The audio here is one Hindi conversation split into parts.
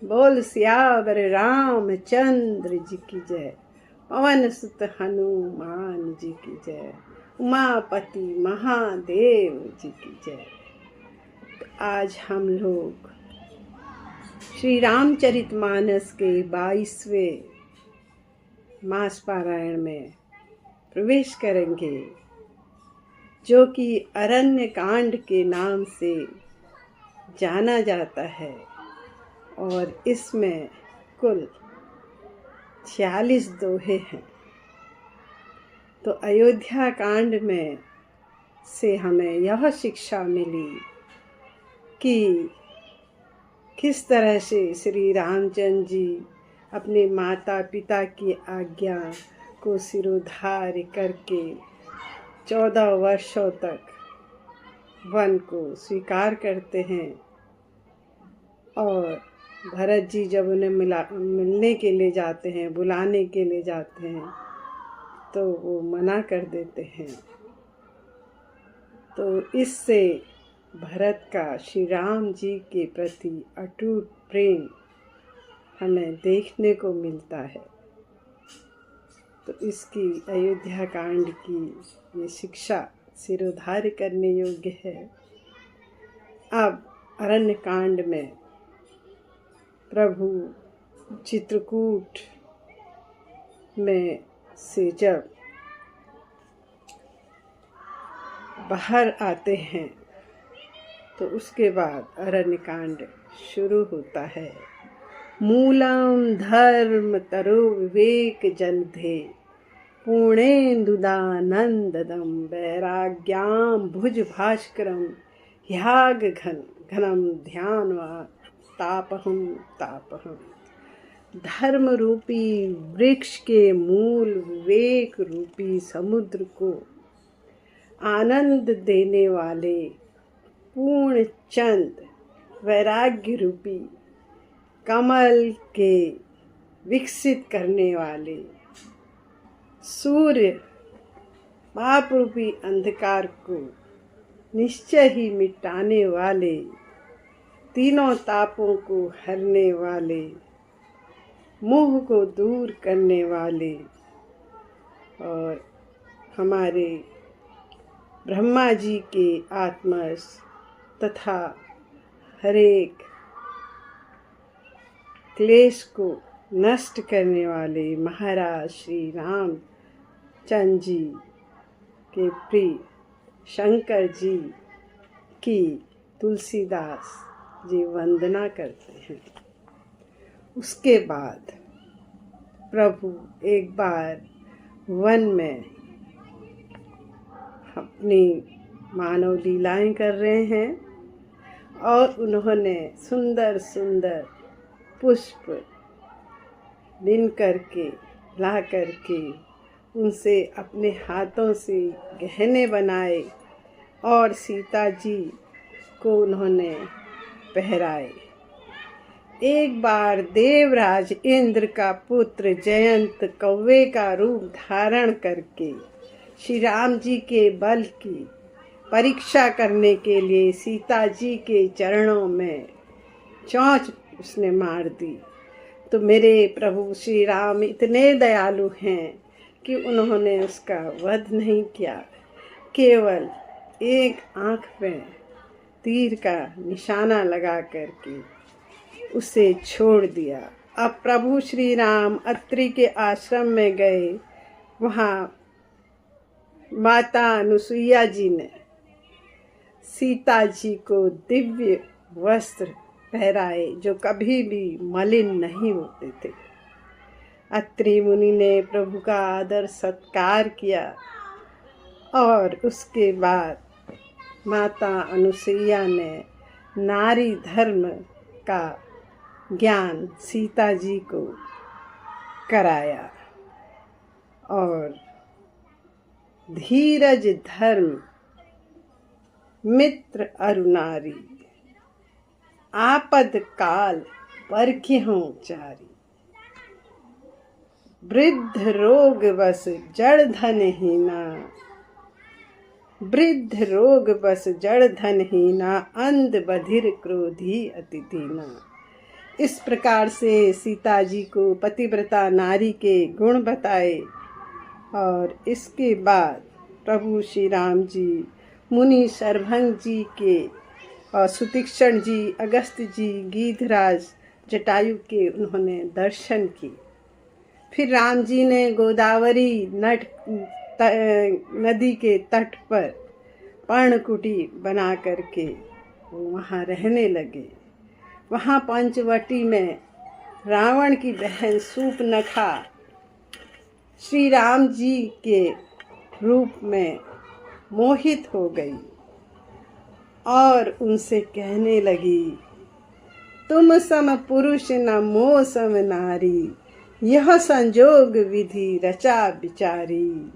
बोल सियावर रामचंद्र जी की जय। पवन सुत हनुमान जी की जय। उमापति महादेव जी की जय। आज हम लोग श्री रामचरितमानस के 22वें मास पारायण में प्रवेश करेंगे, जो कि अरण्य कांड के नाम से जाना जाता है। और इसमें कुल 46 दोहे हैं। तो अयोध्या कांड में से हमें यह शिक्षा मिली कि किस तरह से श्री रामचंद्र जी अपने माता पिता की आज्ञा को सिरोधार्य करके 14 वर्षों तक वन को स्वीकार करते हैं। और भरत जी जब उन्हें मिलने के लिए जाते हैं, बुलाने के लिए जाते हैं, तो वो मना कर देते हैं। तो इससे भरत का श्री राम जी के प्रति अटूट प्रेम हमें देखने को मिलता है। तो इसकी अयोध्या कांड की ये शिक्षा सिरोधार्य करने योग्य है। अब अरण्य कांड में प्रभु चित्रकूट में से जब बाहर आते हैं तो उसके बाद अरण्य कांड शुरू होता है। मूलम धर्म तरो विवेक जलधे पूर्णेन्दुदानंददम वैराग्याम भुज भास्करम ह्याग घनम ध्यानवा तापहम। धर्म रूपी वृक्ष के मूल विवेक रूपी समुद्र को आनंद देने वाले पूर्ण चंद वैराग्य रूपी कमल के विकसित करने वाले सूर्य पाप रूपी अंधकार को निश्चय ही मिटाने वाले, तीनों तापों को हरने वाले, मोह को दूर करने वाले और हमारे ब्रह्मा जी के आत्मस तथा हरेक क्लेश को नष्ट करने वाले महाराज श्री रामचंद्र जी के प्रिय शंकर जी की तुलसीदास जी वंदना करते हैं। उसके बाद प्रभु एक बार वन में अपनी मानव लीलाएं कर रहे हैं और उन्होंने सुंदर सुंदर पुष्प बिन करके ला करके उनसे अपने हाथों से गहने बनाए और सीता जी को उन्होंने पहराए। एक बार देवराज इंद्र का पुत्र जयंत कौवे का रूप धारण करके श्री राम जी के बल की परीक्षा करने के लिए सीता जी के चरणों में चोंच उसने मार दी। तो मेरे प्रभु श्री राम इतने दयालु हैं कि उन्होंने उसका वध नहीं किया, केवल एक आँख में तीर का निशाना लगा करके उसे छोड़ दिया। अब प्रभु श्री राम अत्रि के आश्रम में गए। वहाँ माता अनुसुईया जी ने सीता जी को दिव्य वस्त्र पहराए जो कभी भी मलिन नहीं होते थे। अत्रि मुनि ने प्रभु का आदर सत्कार किया और उसके बाद माता अनुसुईया ने नारी धर्म का ज्ञान सीता जी को कराया और धीरज धर्म मित्र अरुनारी आपद काल परखिहों चारी। वृद्ध रोग बस जड़ धन हीना, वृद्ध रोग बस जड़ धन हीना, अंध बधिर क्रोधी अति दीना। इस प्रकार से सीता जी को पतिव्रता नारी के गुण बताए। और इसके बाद प्रभु श्री राम जी मुनि शरभंग जी के और सुतीक्षण जी, अगस्त जी, गीधराज, जटायु के उन्होंने दर्शन किए। फिर राम जी ने गोदावरी नदी के तट पर पर्णकुटी बना करके वो वहाँ रहने लगे। वहाँ पंचवटी में रावण की बहन सूर्पनखा श्री राम जी के रूप में मोहित हो गई और उनसे कहने लगी, तुम सम पुरुष न मोह सम नारी, यह संजोग विधि रचा बिचारी।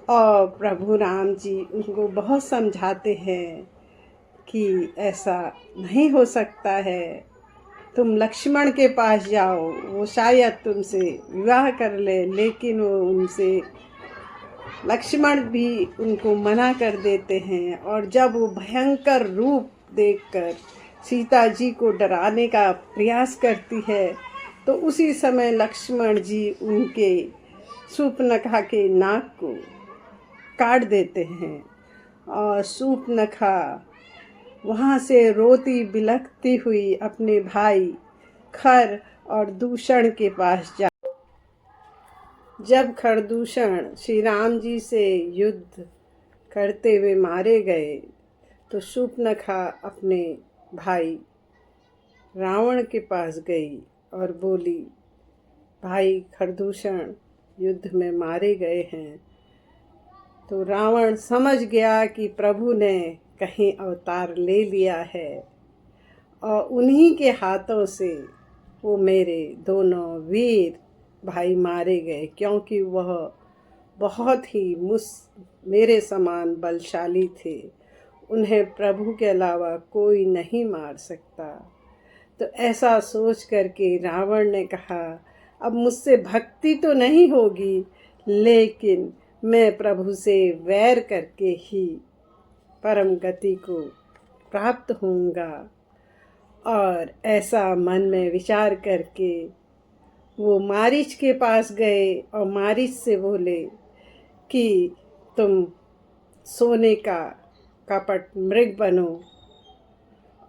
और प्रभु राम जी उनको बहुत समझाते हैं कि ऐसा नहीं हो सकता है, तुम लक्ष्मण के पास जाओ, वो शायद तुमसे विवाह कर ले। लेकिन वो उनसे लक्ष्मण भी उनको मना कर देते हैं। और जब वो भयंकर रूप देखकर सीता जी को डराने का प्रयास करती है तो उसी समय लक्ष्मण जी उनके सूर्पनखा के नाक को काट देते हैं। और सूर्पनखा वहाँ से रोती बिलखती हुई अपने भाई खर और दूषण के पास जा। जब खरदूषण श्री राम जी से युद्ध करते हुए मारे गए तो सूर्पनखा अपने भाई रावण के पास गई और बोली, भाई खरदूषण युद्ध में मारे गए हैं। तो रावण समझ गया कि प्रभु ने कहीं अवतार ले लिया है और उन्हीं के हाथों से वो मेरे दोनों वीर भाई मारे गए, क्योंकि वह बहुत ही मेरे समान बलशाली थे। उन्हें प्रभु के अलावा कोई नहीं मार सकता। तो ऐसा सोच करके रावण ने कहा, अब मुझसे भक्ति तो नहीं होगी, लेकिन मैं प्रभु से वैर करके ही परम गति को प्राप्त होऊंगा। और ऐसा मन में विचार करके वो मारीच के पास गए और मारीच से बोले कि तुम सोने का कपट मृग बनो,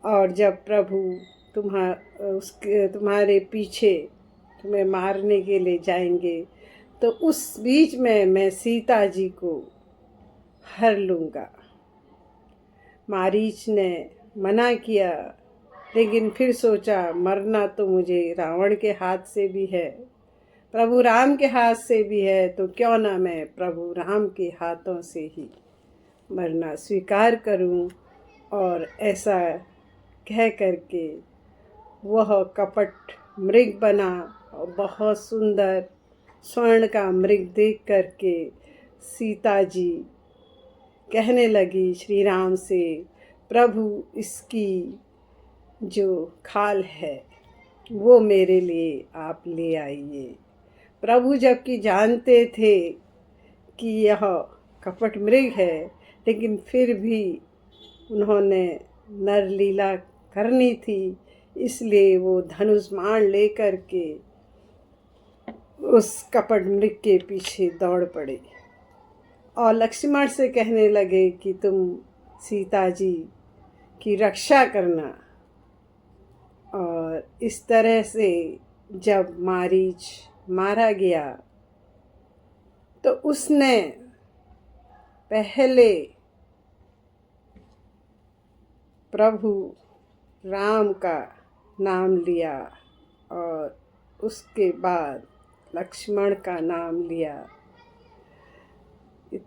और जब प्रभु तुम्हारे पीछे तुम्हें मारने के लिए जाएंगे तो उस बीच में मैं सीता जी को हर लूँगा। मारीच ने मना किया, लेकिन फिर सोचा मरना तो मुझे रावण के हाथ से भी है, प्रभु राम के हाथ से भी है, तो क्यों ना मैं प्रभु राम के हाथों से ही मरना स्वीकार करूं। और ऐसा कह करके वह कपट मृग बना और बहुत सुंदर स्वर्ण का मृग देख करके सीता जी कहने लगी श्री राम से, प्रभु इसकी जो खाल है वो मेरे लिए आप ले आइए। प्रभु जबकि जानते थे कि यह कपट मृग है, लेकिन फिर भी उन्होंने नरलीला करनी थी, इसलिए वो धनुष बाण लेकर के उस कपट मृग के पीछे दौड़ पड़े और लक्ष्मण से कहने लगे कि तुम सीता जी की रक्षा करना। और इस तरह से जब मारीच मारा गया तो उसने पहले प्रभु राम का नाम लिया और उसके बाद लक्ष्मण का नाम लिया।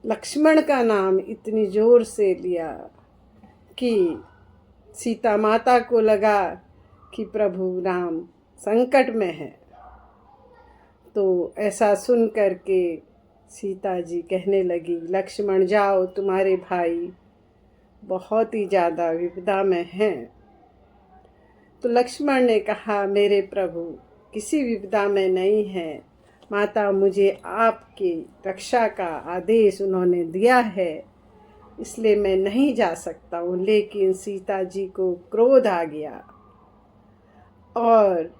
लक्ष्मण का नाम इतनी ज़ोर से लिया कि सीता माता को लगा कि प्रभु राम संकट में है। तो ऐसा सुन करके सीता जी कहने लगी, लक्ष्मण जाओ, तुम्हारे भाई बहुत ही ज़्यादा विपदा में हैं। तो लक्ष्मण ने कहा, मेरे प्रभु किसी विपदा में नहीं है, माता मुझे आपकी रक्षा का आदेश उन्होंने दिया है, इसलिए मैं नहीं जा सकता हूँ। लेकिन सीता जी को क्रोध आ गया और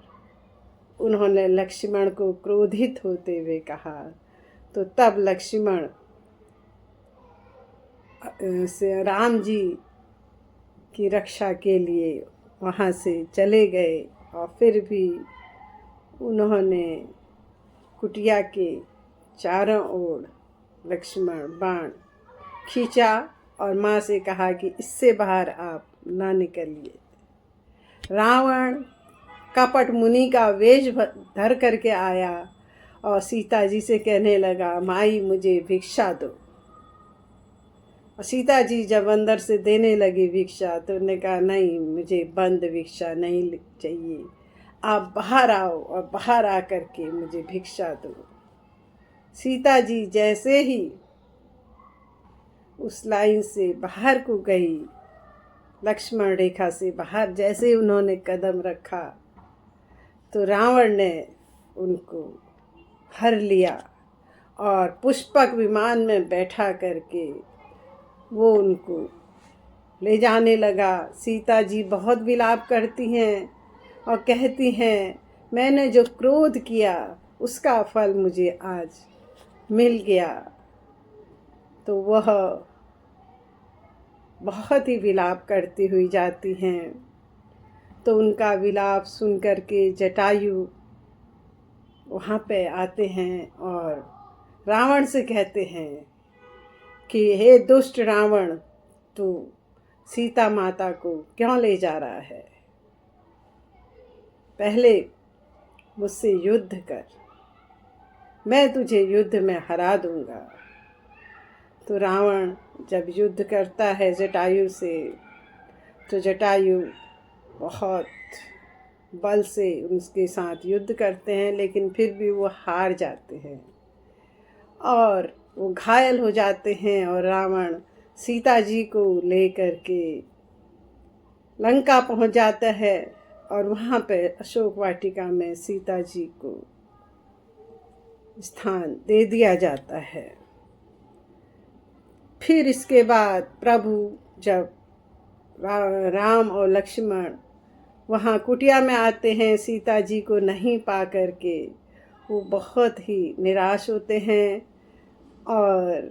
उन्होंने लक्ष्मण को क्रोधित होते हुए कहा। तो तब लक्ष्मण से राम जी की रक्षा के लिए वहाँ से चले गए और फिर भी उन्होंने कुटिया के चारों ओर लक्ष्मण बाण खींचा और माँ से कहा कि इससे बाहर आप ना निकलिए। रावण कपट मुनि का वेश धर करके आया और सीता जी से कहने लगा, माई मुझे भिक्षा दो। और सीता जी जब अंदर से देने लगी भिक्षा तो उन्होंने कहा, नहीं, मुझे बंद भिक्षा नहीं चाहिए, आप बाहर आओ और बाहर आकर के मुझे भिक्षा दो। सीता जी जैसे ही उस लाइन से बाहर को गई, लक्ष्मण रेखा से बाहर जैसे उन्होंने कदम रखा तो रावण ने उनको हर लिया और पुष्पक विमान में बैठा करके वो उनको ले जाने लगा। सीता जी बहुत विलाप करती हैं और कहती हैं, मैंने जो क्रोध किया उसका फल मुझे आज मिल गया। तो वह बहुत ही विलाप करती हुई जाती हैं। तो उनका विलाप सुन कर के जटायु वहाँ पे आते हैं और रावण से कहते हैं कि हे दुष्ट रावण, तू सीता माता को क्यों ले जा रहा है? पहले मुझसे युद्ध कर, मैं तुझे युद्ध में हरा दूंगा। तो रावण जब युद्ध करता है जटायु से तो जटायु बहुत बल से उसके साथ युद्ध करते हैं, लेकिन फिर भी वो हार जाते हैं और वो घायल हो जाते हैं। और रावण सीता जी को ले कर के लंका पहुंच जाता है और वहाँ पे अशोक वाटिका में सीता जी को स्थान दे दिया जाता है। फिर इसके बाद प्रभु जब राम और लक्ष्मण वहाँ कुटिया में आते हैं, सीता जी को नहीं पा करके वो बहुत ही निराश होते हैं और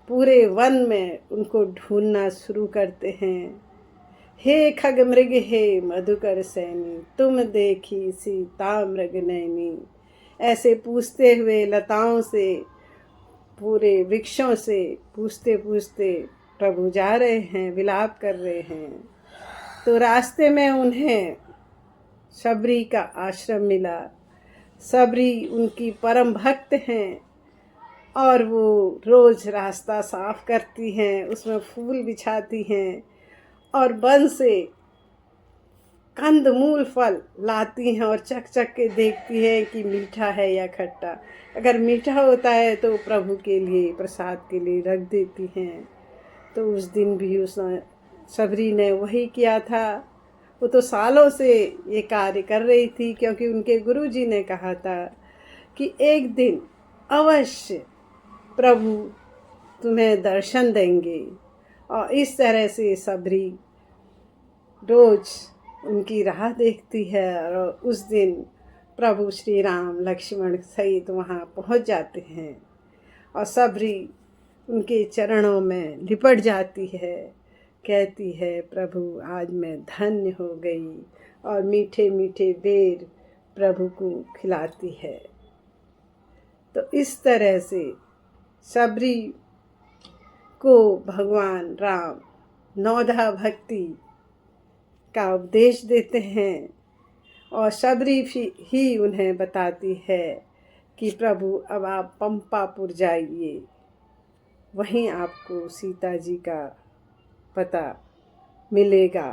पूरे वन में उनको ढूंढना शुरू करते हैं। हे खगमृग हे मधुकर सैनी, तुम देखी सीता मृग नैनी। ऐसे पूछते हुए लताओं से, पूरे वृक्षों से पूछते पूछते प्रभु जा रहे हैं, विलाप कर रहे हैं। तो रास्ते में उन्हें शबरी का आश्रम मिला। शबरी उनकी परम भक्त हैं और वो रोज़ रास्ता साफ करती हैं, उसमें फूल बिछाती हैं और वन से कंद मूल फल लाती हैं और चख चख के देखती हैं कि मीठा है या खट्टा। अगर मीठा होता है तो प्रभु के लिए, प्रसाद के लिए रख देती हैं। तो उस दिन भी उस शबरी ने वही किया था। वो तो सालों से ये कार्य कर रही थी, क्योंकि उनके गुरुजी ने कहा था कि एक दिन अवश्य प्रभु तुम्हें दर्शन देंगे। और इस तरह से शबरी रोज उनकी राह देखती है और उस दिन प्रभु श्री राम लक्ष्मण सहित वहाँ पहुँच जाते हैं और शबरी उनके चरणों में लिपट जाती है, कहती है, प्रभु आज मैं धन्य हो गई, और मीठे मीठे बेर प्रभु को खिलाती है। तो इस तरह से शबरी को भगवान राम नौधा भक्ति का उपदेश देते हैं और शबरी ही उन्हें बताती है कि प्रभु अब आप पंपापुर जाइए, वहीं आपको सीता जी का पता मिलेगा।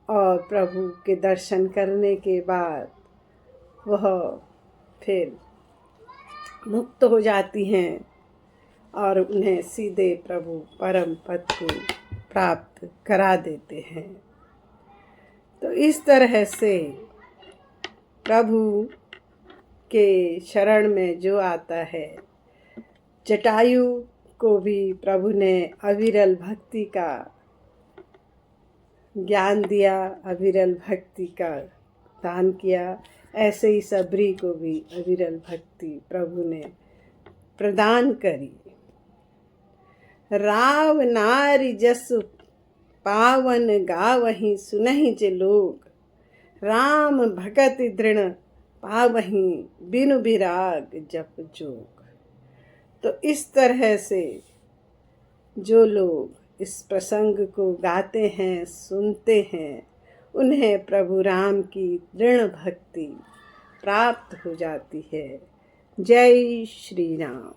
और प्रभु के दर्शन करने के बाद वह फिर मुक्त हो जाती हैं और उन्हें सीधे प्रभु परम पद को प्राप्त करा देते हैं। तो इस तरह से प्रभु के शरण में जो आता है, जटायु को भी प्रभु ने अविरल भक्ति का ज्ञान दिया, अविरल भक्ति का दान किया, ऐसे ही सबरी को भी अविरल भक्ति प्रभु ने प्रदान करी। राव नारी जसु पावन गावहीं सुनहि जे लोग, राम भगत दृढ़ पावहीं बिनु विराग जप जोग। तो इस तरह से जो लोग इस प्रसंग को गाते हैं, सुनते हैं, उन्हें प्रभु राम की दृढ़ भक्ति प्राप्त हो जाती है। जय श्री राम।